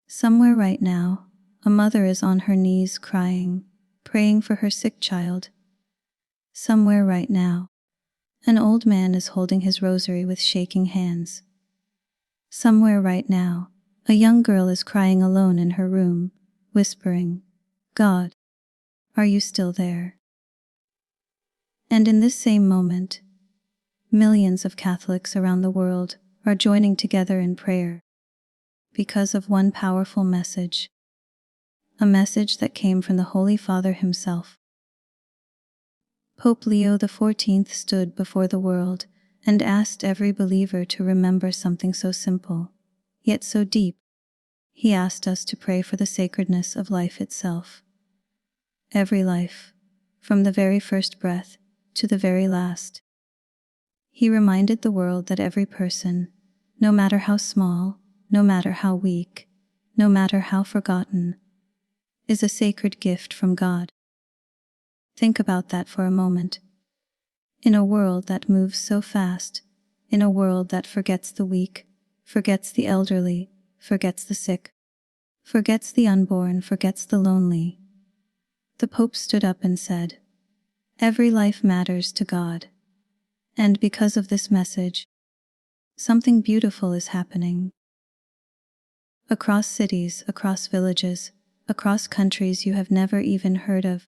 Somewhere right now, a mother is on her knees crying, praying for her sick child. Somewhere right now, an old man is holding his rosary with shaking hands. Somewhere right now, a young girl is crying alone in her room, whispering, "God, are you still there?" And in this same moment, millions of Catholics around the world are joining together in prayer because of one powerful message, a message that came from the Holy Father himself. Pope Leo XIV stood before the world and asked every believer to remember something so simple, yet so deep. He asked us to pray for the sacredness of life itself. Every life, from the very first breath to the very last. He reminded the world that every person, no matter how small, no matter how weak, no matter how forgotten, is a sacred gift from God. Think about that for a moment. In a world that moves so fast, in a world that forgets the weak, forgets the elderly, forgets the sick, forgets the unborn, forgets the lonely, the Pope stood up and said, "Every life matters to God." And because of this message, something beautiful is happening. Across cities, across villages, across countries you have never even heard of,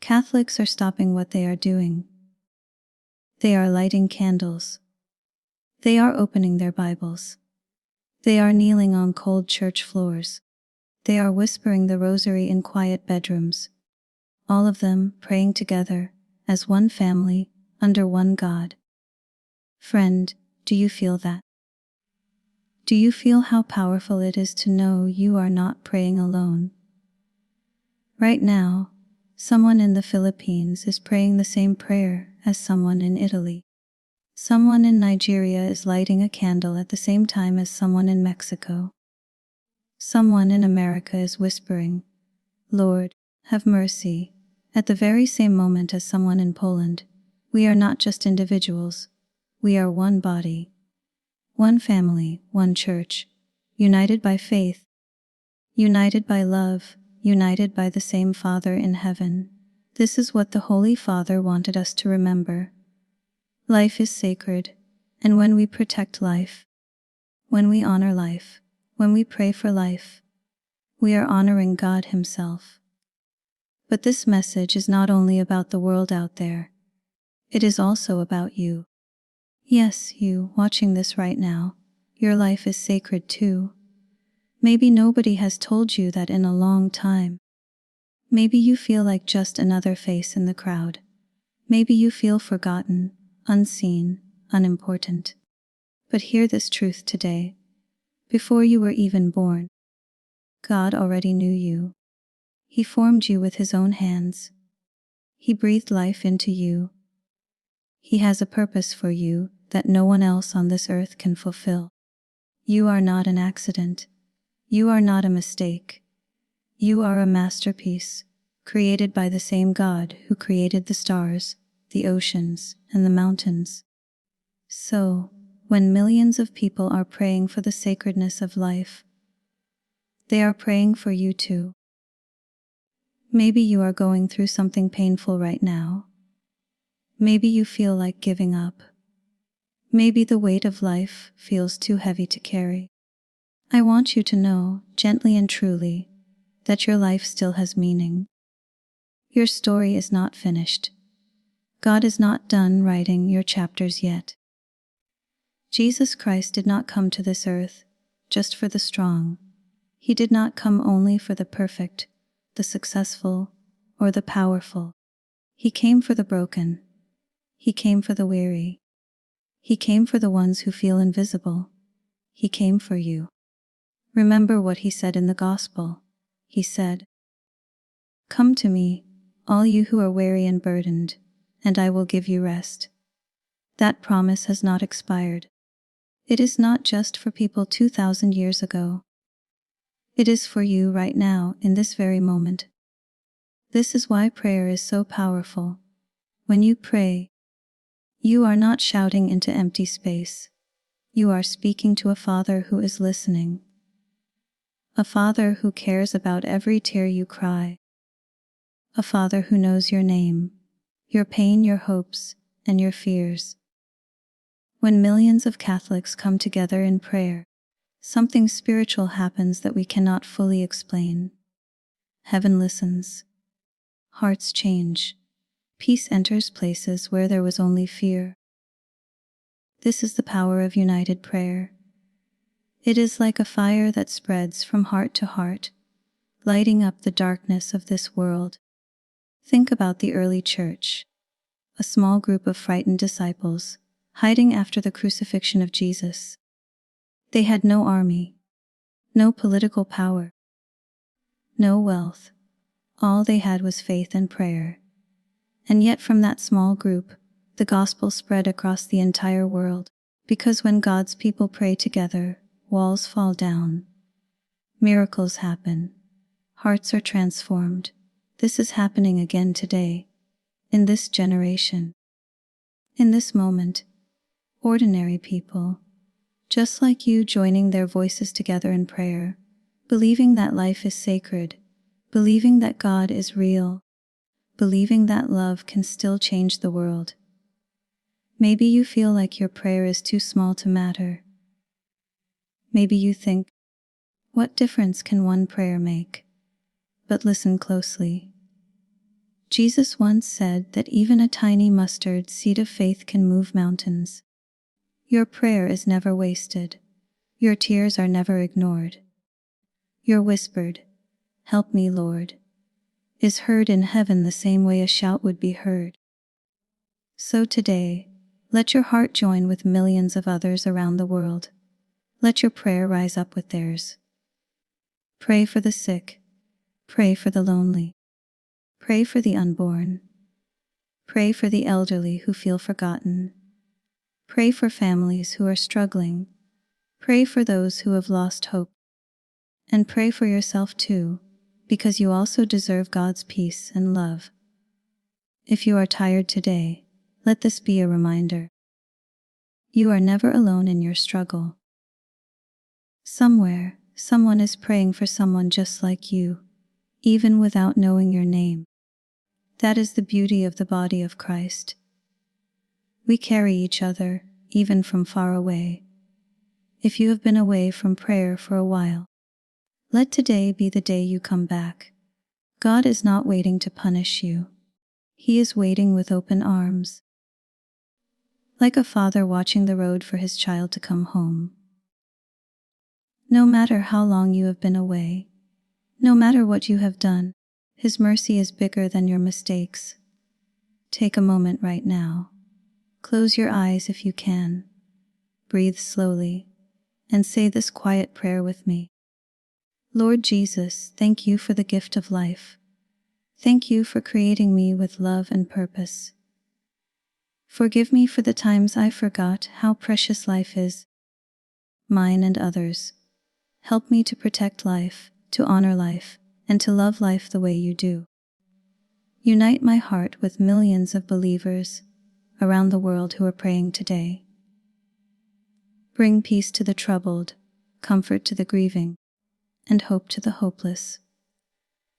Catholics are stopping what they are doing. They are lighting candles. They are opening their Bibles. They are kneeling on cold church floors. They are whispering the rosary in quiet bedrooms. All of them praying together, as one family, under one God. Friend, do you feel that? Do you feel how powerful it is to know you are not praying alone? Right now, someone in the Philippines is praying the same prayer as someone in Italy. Someone in Nigeria is lighting a candle at the same time as someone in Mexico. Someone in America is whispering, "Lord, have mercy," at the very same moment as someone in Poland. We are not just individuals. We are one body, one family, one church, united by faith, united by love, united by the same Father in heaven. This is what the Holy Father wanted us to remember. Life is sacred, and when we protect life, when we honor life, when we pray for life, we are honoring God Himself. But this message is not only about the world out there. It is also about you. Yes, you, watching this right now, your life is sacred too. Maybe nobody has told you that in a long time. Maybe you feel like just another face in the crowd. Maybe you feel forgotten, unseen, unimportant. But hear this truth today. Before you were even born, God already knew you. He formed you with His own hands. He breathed life into you. He has a purpose for you that no one else on this earth can fulfill. You are not an accident. You are not a mistake. You are a masterpiece, created by the same God who created the stars, the oceans, and the mountains. So, when millions of people are praying for the sacredness of life, they are praying for you too. Maybe you are going through something painful right now. Maybe you feel like giving up. Maybe the weight of life feels too heavy to carry. I want you to know, gently and truly, that your life still has meaning. Your story is not finished. God is not done writing your chapters yet. Jesus Christ did not come to this earth just for the strong. He did not come only for the perfect, the successful, or the powerful. He came for the broken. He came for the weary. He came for the ones who feel invisible. He came for you. Remember what He said in the Gospel. He said, "Come to me, all you who are weary and burdened, and I will give you rest." That promise has not expired. It is not just for people 2,000 years ago. It is for you right now, in this very moment. This is why prayer is so powerful. When you pray, you are not shouting into empty space. You are speaking to a Father who is listening. a Father who cares about every tear you cry, a Father who knows your name, your pain, your hopes, and your fears. When millions of Catholics come together in prayer, something spiritual happens that we cannot fully explain. Heaven listens. Hearts change. Peace enters places where there was only fear. This is the power of united prayer. It is like a fire that spreads from heart to heart, lighting up the darkness of this world. Think about the early church, a small group of frightened disciples, hiding after the crucifixion of Jesus. They had no army, no political power, no wealth. All they had was faith and prayer. And yet from that small group, the gospel spread across the entire world, because when God's people pray together, walls fall down. Miracles happen. Hearts are transformed. This is happening again today, in this generation. In this moment, ordinary people, just like you, joining their voices together in prayer, believing that life is sacred, believing that God is real, believing that love can still change the world. Maybe you feel like your prayer is too small to matter. Maybe you think, what difference can one prayer make? But listen closely. Jesus once said that even a tiny mustard seed of faith can move mountains. Your prayer is never wasted. Your tears are never ignored. Your whispered, "Help me, Lord," is heard in heaven the same way a shout would be heard. So today, let your heart join with millions of others around the world. Let your prayer rise up with theirs. Pray for the sick. Pray for the lonely. Pray for the unborn. Pray for the elderly who feel forgotten. Pray for families who are struggling. Pray for those who have lost hope. And pray for yourself too, because you also deserve God's peace and love. If you are tired today, let this be a reminder. You are never alone in your struggle. Somewhere, someone is praying for someone just like you, even without knowing your name. That is the beauty of the body of Christ. We carry each other, even from far away. If you have been away from prayer for a while, let today be the day you come back. God is not waiting to punish you. He is waiting with open arms. Like a father watching the road for his child to come home. No matter how long you have been away, no matter what you have done, His mercy is bigger than your mistakes. Take a moment right now. Close your eyes if you can. Breathe slowly, and say this quiet prayer with me. Lord Jesus, thank you for the gift of life. Thank you for creating me with love and purpose. Forgive me for the times I forgot how precious life is, mine and others. Help me to protect life, to honor life, and to love life the way you do. Unite my heart with millions of believers around the world who are praying today. Bring peace to the troubled, comfort to the grieving, and hope to the hopeless.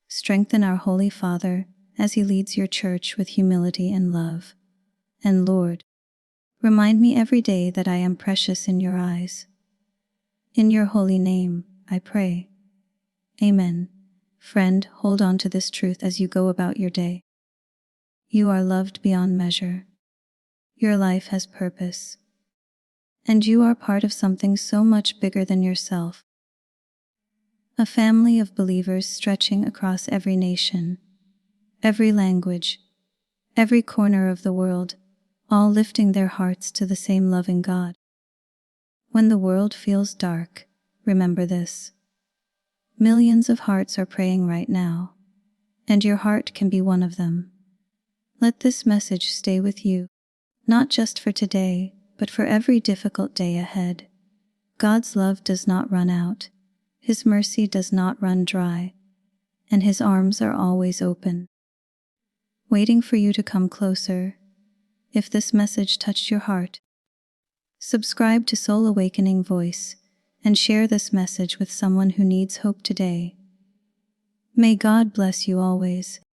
Strengthen our Holy Father as he leads your church with humility and love. And Lord, remind me every day that I am precious in your eyes. In your holy name, I pray. Amen. Friend, hold on to this truth as you go about your day. You are loved beyond measure. Your life has purpose. And you are part of something so much bigger than yourself. A family of believers stretching across every nation, every language, every corner of the world, all lifting their hearts to the same loving God. When the world feels dark, remember this. Millions of hearts are praying right now, and your heart can be one of them. Let this message stay with you, not just for today, but for every difficult day ahead. God's love does not run out, His mercy does not run dry, and His arms are always open, waiting for you to come closer. If this message touched your heart, subscribe to Soul Awakening Voice and share this message with someone who needs hope today. May God bless you always.